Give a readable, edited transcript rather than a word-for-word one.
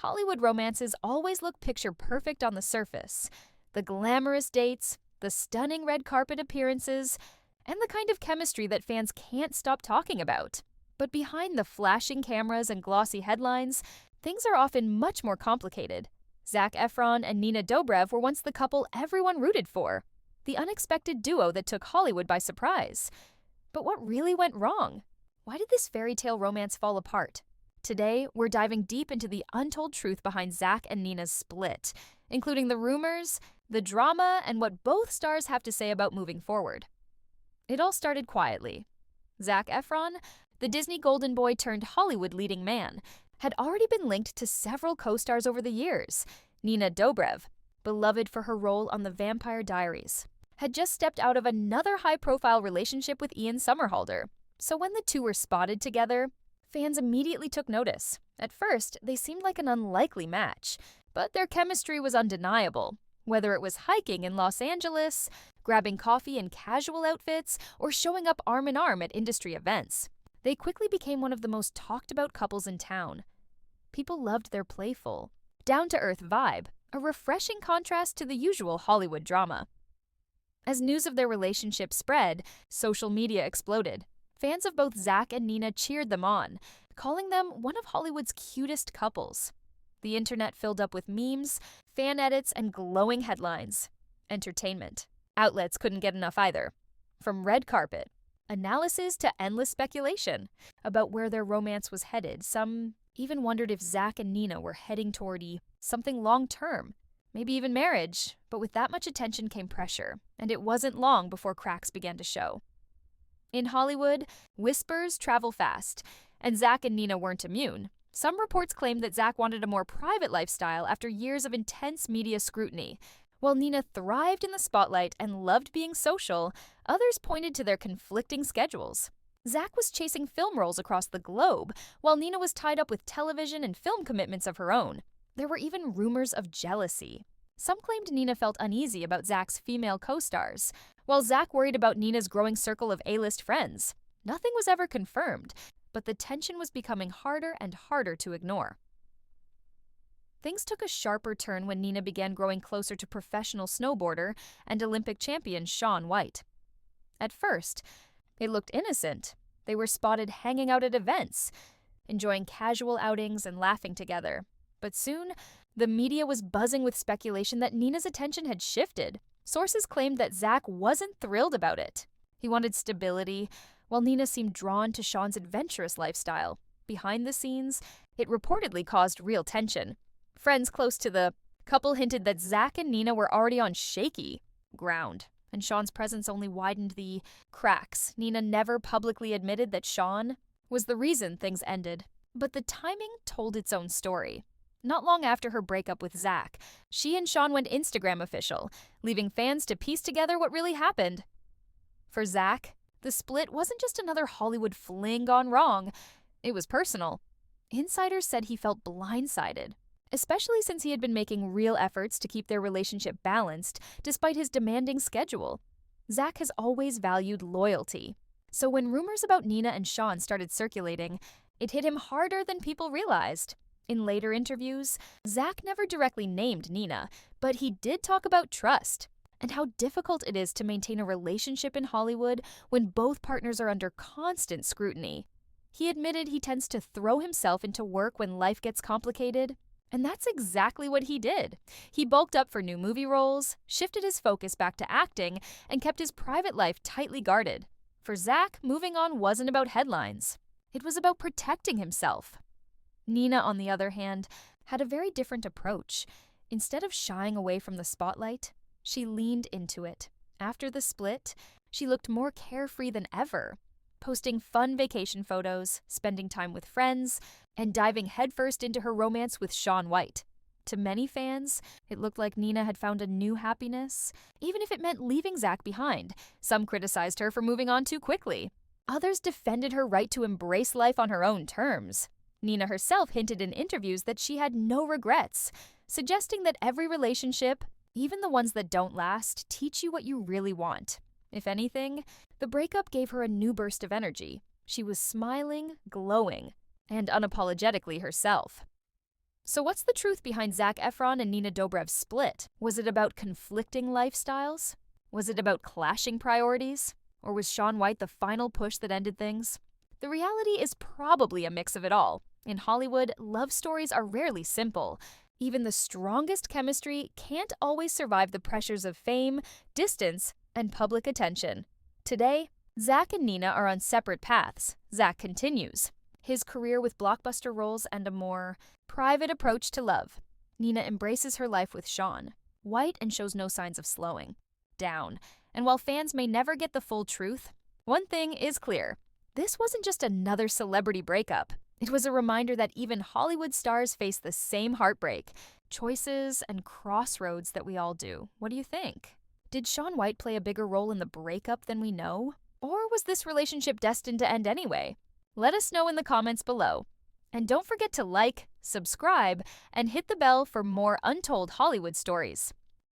Hollywood romances always look picture perfect on the surface. The glamorous dates, the stunning red carpet appearances, and the kind of chemistry that fans can't stop talking about. But behind the flashing cameras and glossy headlines, things are often much more complicated. Zac Efron and Nina Dobrev were once the couple everyone rooted for, the unexpected duo that took Hollywood by surprise. But what really went wrong? Why did this fairy tale romance fall apart? Today, we're diving deep into the untold truth behind Zac and Nina's split, including the rumors, the drama, and what both stars have to say about moving forward. It all started quietly. Zac Efron, the Disney golden boy turned Hollywood leading man, had already been linked to several co-stars over the years. Nina Dobrev, beloved for her role on The Vampire Diaries, had just stepped out of another high-profile relationship with Ian Somerhalder. So when the two were spotted together, fans immediately took notice. At first, they seemed like an unlikely match, but their chemistry was undeniable. Whether it was hiking in Los Angeles, grabbing coffee in casual outfits, or showing up arm in arm at industry events, they quickly became one of the most talked-about couples in town. People loved their playful, down-to-earth vibe, a refreshing contrast to the usual Hollywood drama. As news of their relationship spread, social media exploded. Fans of both Zac and Nina cheered them on, calling them one of Hollywood's cutest couples. The internet filled up with memes, fan edits, and glowing headlines. Entertainment. Outlets couldn't get enough either. From red carpet analysis to endless speculation about where their romance was headed. Some even wondered if Zac and Nina were heading toward something long-term, maybe even marriage. But with that much attention came pressure, and it wasn't long before cracks began to show. In Hollywood, whispers travel fast, and Zac and Nina weren't immune. Some reports claimed that Zac wanted a more private lifestyle after years of intense media scrutiny. While Nina thrived in the spotlight and loved being social, others pointed to their conflicting schedules. Zac was chasing film roles across the globe, while Nina was tied up with television and film commitments of her own. There were even rumors of jealousy. Some claimed Nina felt uneasy about Zac's female co-stars, while Zac worried about Nina's growing circle of A-list friends. Nothing was ever confirmed, but the tension was becoming harder and harder to ignore. Things took a sharper turn when Nina began growing closer to professional snowboarder and Olympic champion Shaun White. At first, it looked innocent. They were spotted hanging out at events, enjoying casual outings and laughing together. But soon, the media was buzzing with speculation that Nina's attention had shifted. Sources claimed that Zac wasn't thrilled about it. He wanted stability, while Nina seemed drawn to Shaun's adventurous lifestyle. Behind the scenes, it reportedly caused real tension. Friends close to the couple hinted that Zac and Nina were already on shaky ground, and Shaun's presence only widened the cracks. Nina never publicly admitted that Shaun was the reason things ended, but the timing told its own story. Not long after her breakup with Zac, she and Shaun went Instagram official, leaving fans to piece together what really happened. For Zac, the split wasn't just another Hollywood fling gone wrong. It was personal. Insiders said he felt blindsided, especially since he had been making real efforts to keep their relationship balanced despite his demanding schedule. Zac has always valued loyalty, so when rumors about Nina and Shaun started circulating, it hit him harder than people realized. In later interviews, Zac never directly named Nina, but he did talk about trust and how difficult it is to maintain a relationship in Hollywood when both partners are under constant scrutiny. He admitted he tends to throw himself into work when life gets complicated, and that's exactly what he did. He bulked up for new movie roles, shifted his focus back to acting, and kept his private life tightly guarded. For Zac, moving on wasn't about headlines. It was about protecting himself. Nina, on the other hand, had a very different approach. Instead of shying away from the spotlight, she leaned into it. After the split, she looked more carefree than ever, posting fun vacation photos, spending time with friends, and diving headfirst into her romance with Shaun White. To many fans, it looked like Nina had found a new happiness, even if it meant leaving Zac behind. Some criticized her for moving on too quickly. Others defended her right to embrace life on her own terms. Nina herself hinted in interviews that she had no regrets, suggesting that every relationship, even the ones that don't last, teach you what you really want. If anything, the breakup gave her a new burst of energy. She was smiling, glowing, and unapologetically herself. So what's the truth behind Zac Efron and Nina Dobrev's split? Was it about conflicting lifestyles? Was it about clashing priorities? Or was Shaun White the final push that ended things? The reality is probably a mix of it all. In Hollywood, love stories are rarely simple. Even the strongest chemistry can't always survive the pressures of fame, distance, and public attention. Today, Zac and Nina are on separate paths. Zac continues his career with blockbuster roles and a more private approach to love. Nina embraces her life with Shaun White and shows no signs of slowing down. And while fans may never get the full truth, one thing is clear. This wasn't just another celebrity breakup. It was a reminder that even Hollywood stars face the same heartbreak, choices, and crossroads that we all do. What do you think? Did Shaun White play a bigger role in the breakup than we know? Or was this relationship destined to end anyway? Let us know in the comments below. And don't forget to like, subscribe, and hit the bell for more untold Hollywood stories.